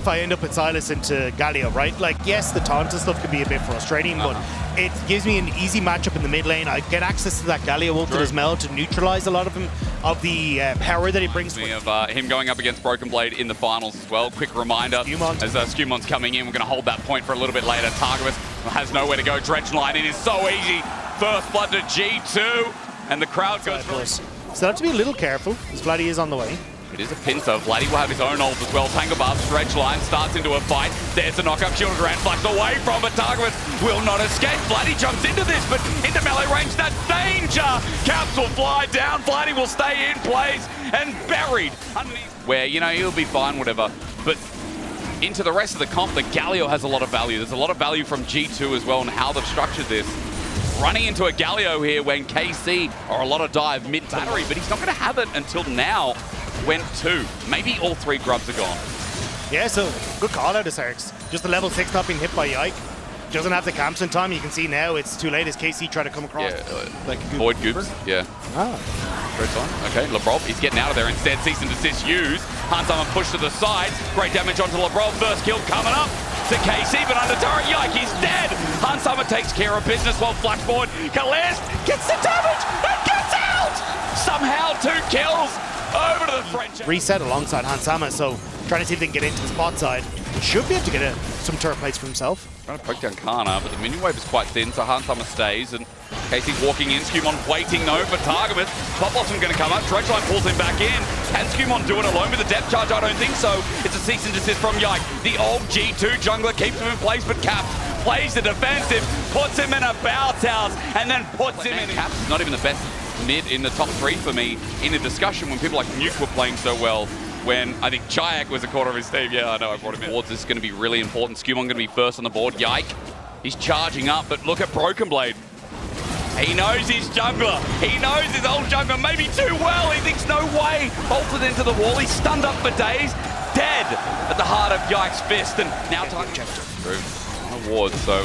If I end up with Silas into Galio, right? Like, yes, the taunt and stuff can be a bit frustrating, but it gives me an easy matchup in the mid lane. I get access to that Galio ult as well to neutralize a lot of him, of the power that he brings. We have him going up against Broken Blade in the finals as well. Quick reminder, Skewmont. as Skewmont's coming in, we're going to hold that point for a little bit later. Targamas has nowhere to go. Dredge line, it is so easy. First blood to G2, and the crowd goes for it. So have to be a little careful, as Vladdy is on the way. It is a pincer. Vladdy will have his own ult as well. Tango Barb, stretch line, starts into a fight. There's the knockup. Shield Grand flashed away from it. Targamas will not escape. Vladdy jumps into this, but into melee range. That's danger! Caps will fly down. Vladdy will stay in place and buried underneath. Where, you know, he'll be fine, whatever. But into the rest of the comp, the Galio has a lot of value. There's a lot of value from G2 as well and how they've structured this. Running into a Galio here when KC are a lot of dive mid battery, but he's not going to have it until now. Went 2. Maybe all 3 grubs are gone. Yeah, so good call out of Sarks. Just the level 6 not being hit by Yike. Doesn't have the camps in time. You can see now it's too late as KC try to come across. Yeah, like Void Goops. Yeah. First time. Okay, Lebrov, he's getting out of there instead. Cease and desist used. Hansama pushed to the side. Great damage onto Lebrov. First kill coming up to KC, but under turret. Yike, he's dead. Hansama takes care of business while flashboard. Kalist gets the damage and gets out! Somehow 2 kills. Over to the French. Reset alongside Hansama, so trying to see if they can get into the spot side. Should be able to get some turret plates for himself. Trying to poke down Kana, but the minion wave is quite thin, so Hansama stays, and Casey's walking in. Skewmon waiting though for Targamas. Top Blossom going to come up. Dredgeline pulls him back in. Can Skewmon do it alone with the depth charge? I don't think so. It's a cease and desist from Yike. The old G2 jungler keeps him in place, but Caps plays the defensive, puts him in a bounce house, and then puts him in. Caps is not even the best mid in the top 3 for me in a discussion when people like Nuke were playing so well, when I think Chayak was a quarter of his team. Yeah, I know, I brought him in. This is going to be really important. Skewmon going to be first on the board. Yike, he's charging up, but look at Broken Blade. He knows his jungler. He knows his old jungler maybe too well. He thinks, no way. Bolted into the wall. He's stunned up for days. Dead at the heart of Yike's fist. And now time to check through award, so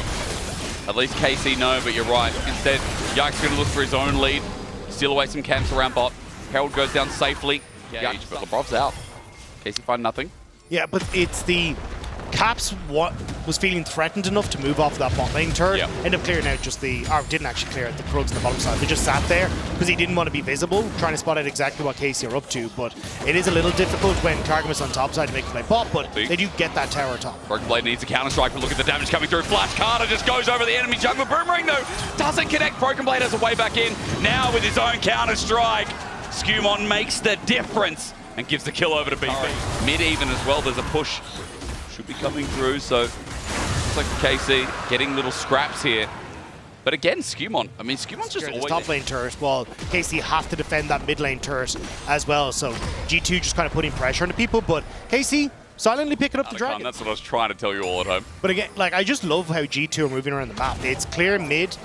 at least KC no, but you're right. Instead, Yike's going to look for his own lead. Steal away some camps around bot. Herald goes down safely. Yeah, but Lebrov's out. KC find nothing. Yeah, but it's the Caps was feeling threatened enough to move off that bot lane turret. Yeah. Ended up clearing out just the, or didn't actually clear out the Krugs on the bottom side. They just sat there because he didn't want to be visible, trying to spot out exactly what KC are up to. But it is a little difficult when Targamas on top side to make a play bot, but they do get that tower top. Broken Blade needs a counter strike, but look at the damage coming through. Flash Carter just goes over the enemy jungler. Boomerang though doesn't connect. Broken Blade has a way back in. Now with his own counter strike, Skewmon makes the difference and gives the kill over to BP. Mid even as well, there's a push. Should be coming through, so looks like KC getting little scraps here. But again, Skewmon, I mean, Skewmon's just always top lane turret, while KC have to defend that mid lane turret as well. So G2 just kind of putting pressure on the people, but KC silently picking up the dragon. That's what I was trying to tell you all at home. But again, like, I just love how G2 are moving around the map. It's clear mid,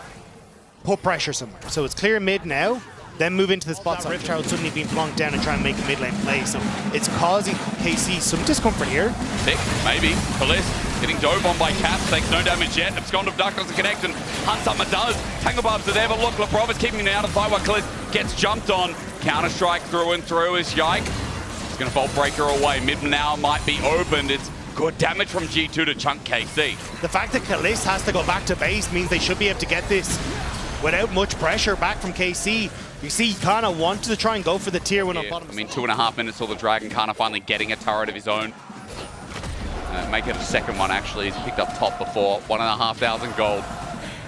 put pressure somewhere. So it's clear mid now, then move into the spot. Rift Herald suddenly being plonked down and trying to make a mid lane play. So it's causing KC some discomfort here. Pick, maybe. Kalist getting dove on by Caps, takes no damage yet. Abscond of Duck doesn't connect, and Hansama does. Tangle Barbs are there, but look, Lebrov is keeping him out of the fight while Kalist gets jumped on. Counter-strike through and through is Yike. He's going to Vault Breaker away. Mid now might be opened. It's good damage from G2 to chunk KC. The fact that Kalist has to go back to base means they should be able to get this without much pressure back from KC. You see, he kind of wanted to try and go for the tier 1 on bottom. I mean, 2.5 minutes till the Dragon Kana finally getting a turret of his own. Make it a second one, actually. He's picked up top before. 1,500 gold.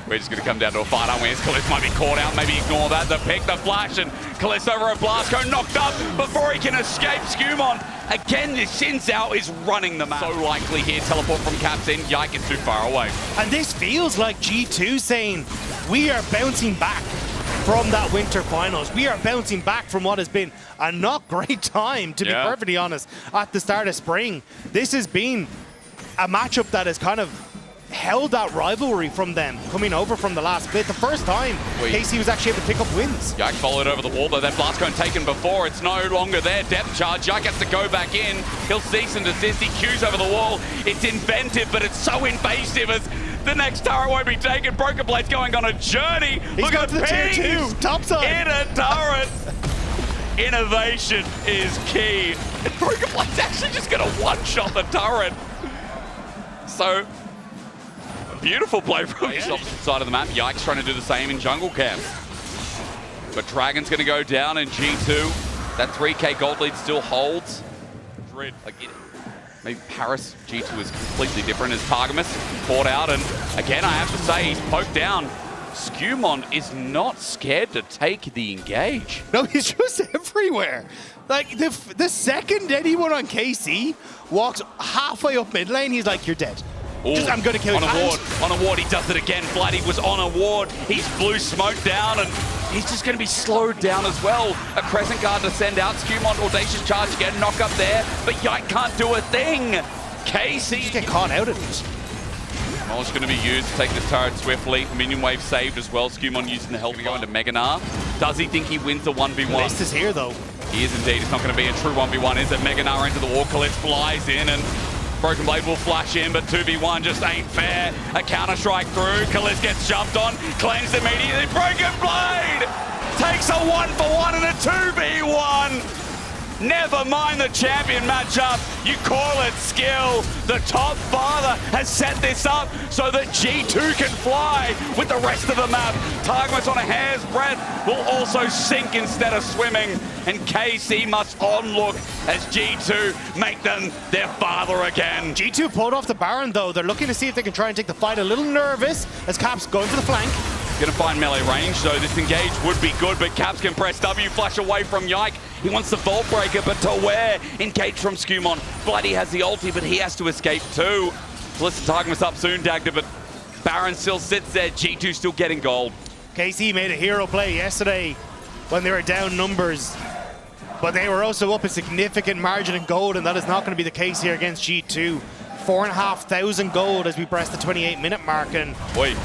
We're just going to come down to a fight, aren't we? As Kalist might be caught out. Maybe ignore that. The pick, the flash, and Kalist over a Blasco knocked up before he can escape. Skewmon. Again, this Xin Zhao is running the map. So likely here. Teleport from Caps in. Yike is too far away. And this feels like G2 saying, we are bouncing back from that winter finals. We are bouncing back from what has been a not great time, to be perfectly honest, at the start of spring. This has been a matchup that has kind of held that rivalry from them coming over from the last bit. The first time KC was actually able to pick up wins. Yike followed over the wall, though. That blast cone taken before. It's no longer there. Depth charge. Yike has to go back in. He'll cease and desist. He cues over the wall. It's inventive, but it's so invasive as the next turret won't be taken. Broken Blade's going on a journey. He's going to the tier 2. Top side. In a turret. Innovation is key. And Broken Blade's actually just going to one-shot the turret. So, a beautiful play from the opposite side of the map. Yikes trying to do the same in jungle camp. But Dragon's going to go down in G2. That 3k gold lead still holds. Maybe Paris G2 is completely different as Targamas fought out. And again, I have to say, he's poked down. Skewmon is not scared to take the engage. No, he's just everywhere. Like, the second anyone on KC walks halfway up mid lane, he's like, you're dead. Just, I'm going to kill you. On a ward, he does it again. Bloody was on a ward. He's blue smoke down, and he's just going to be slowed down as well. A Crescent Guard to send out. Skewmon, audacious charge again, knock up there, but Yike can't do a thing. KC. Just get caught out of it. Knowledge going to be used to take this turret swiftly. Minion wave saved as well. Skewmon using the help to go into Meganar. Does he think he wins the 1v1? List is here, though. He is indeed. It's not going to be a true 1v1, is it? Meganar into the wall. Kalist flies in, and Broken Blade will flash in, but 2v1 just ain't fair. A counter-strike through. Kalist gets jumped on. Cleansed immediately. Broken Blade takes a 1-for-1 and a 2v1. Never mind the champion matchup. You call it skill. The top father has set this up so that G2 can fly with the rest of the map. Targamas on a hair's breadth will also sink instead of swimming. And KC must onlook as G2 make them their father again. G2 pulled off the Baron, though. They're looking to see if they can try and take the fight a little nervous as Caps going for the flank. Gonna find melee range, so this engage would be good, but Caps can press W, flash away from Yike. He wants the Vault Breaker, but to where? Engage from Skewmon. Bloody has the ulti, but he has to escape too. Listen, Targamas up soon, Dagda, but Baron still sits there. G2 still getting gold. KC made a hero play yesterday when they were down numbers, but they were also up a significant margin in gold, and that is not going to be the case here against G2. 4,500 gold as we press the 28-minute mark. And oi,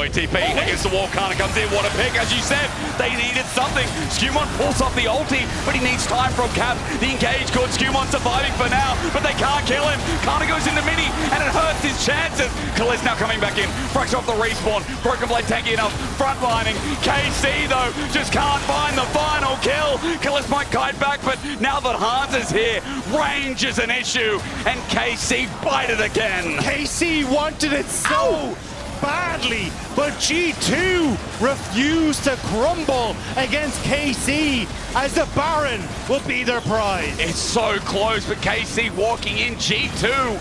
TP against the wall. Kana comes in. What a pick. As you said, they needed something. Skewmon pulls off the ulti, but he needs time from Cap. The engage good. Skewmon surviving for now, but they can't kill him. Kana goes into mini, and it hurts his chances. Kalist now coming back in. Fresh off the respawn. Broken Blade tanking enough. Frontlining. KC, though, just can't find the final kill. Kalist might kite back, but now that Hans is here, range is an issue, and KC bites it again. KC wanted it so badly, but G2 refused to crumble against KC as the Baron will be their prize. It's so close, but KC walking in. G2.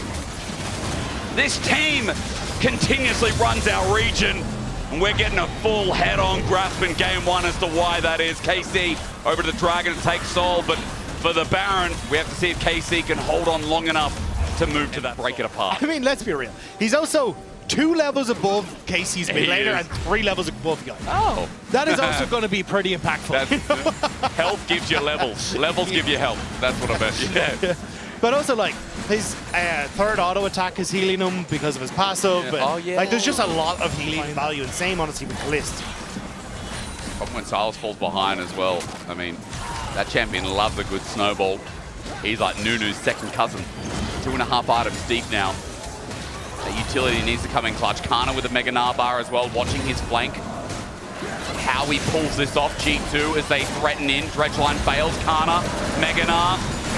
This team continuously runs our region, and we're getting a full head-on grasp in game one as to why that is. KC over to the Dragon to take Soul, but for the Baron, we have to see if KC can hold on long enough to move to that, break it apart. I mean, let's be real. He's also 2 levels above KC's mid laner and 3 levels above Yike. Oh. That is also going to be pretty impactful. Health gives you levels. Levels give you health. That's what I meant. Yeah. But also, like, his third auto attack is healing him because of his passive. Yeah. Oh, yeah. Like, there's just a lot of healing value. And same, honestly, with Kalist. Problem when Silas falls behind as well. I mean, that champion loves a good snowball. He's like Nunu's second cousin. 2.5 items deep now. The utility needs to come in clutch. Kana with a Mega Bar as well, watching his flank. How he pulls this off, G2, as they threaten in. Dredgeline fails, Kana, Mega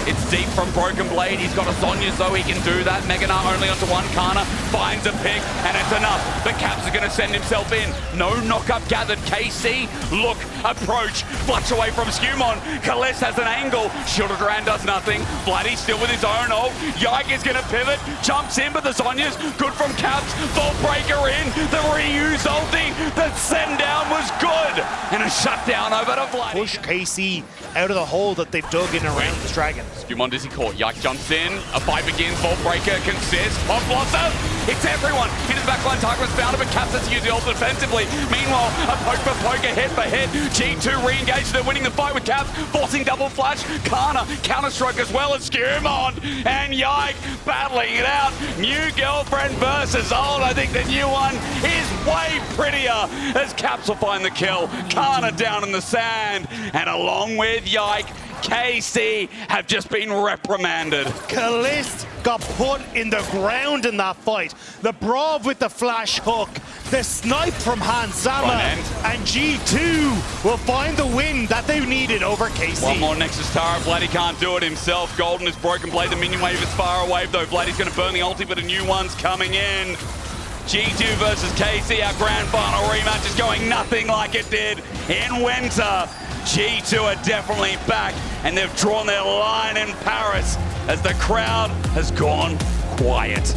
It's deep from Broken Blade. He's got a Sonya, so he can do that. Mega only onto one. Kana finds a pick, and it's enough. But Caps is going to send himself in. No knockup gathered. KC, look, approach, flush away from Skewmon. Kalist has an angle. Shielded around does nothing. Bloody still with his own ult. Yike is going to pivot, jumps in, but the Sonya's good from Caps. Vault Breaker in. The reuse ulti. The send down was good. And a shutdown over to Bloody. Push KC out of the hole that they've dug in around this dragon. Skewmon does he caught. Yike jumps in. A fight begins. Vault Breaker consists. Pop Blossom. It's everyone. Hit his backline. Targamas found him, but Caps has to use the ult defensively. Meanwhile, a poke for poke, a hit for hit. G2 re-engaged. They're winning the fight with Caps, forcing double flash. Kana counter-strike as well as Skewmon. And Yike battling it out. New girlfriend versus old. I think the new one is way prettier as Caps will find the kill. Kana down in the sand. And along with Yike, KC have just been reprimanded. Kalist got put in the ground in that fight. The Brav with the flash hook, the snipe from Hansama, and G2 will find the win that they needed over KC. One more Nexus Tara. Vladdy can't do it himself. Golden is broken blade. The minion wave is far away though. Vladdy's going to burn the ulti, but a new one's coming in. G2 versus KC, our grand final rematch is going nothing like it did in winter. G2 are definitely back, and they've drawn their line in Paris as the crowd has gone quiet.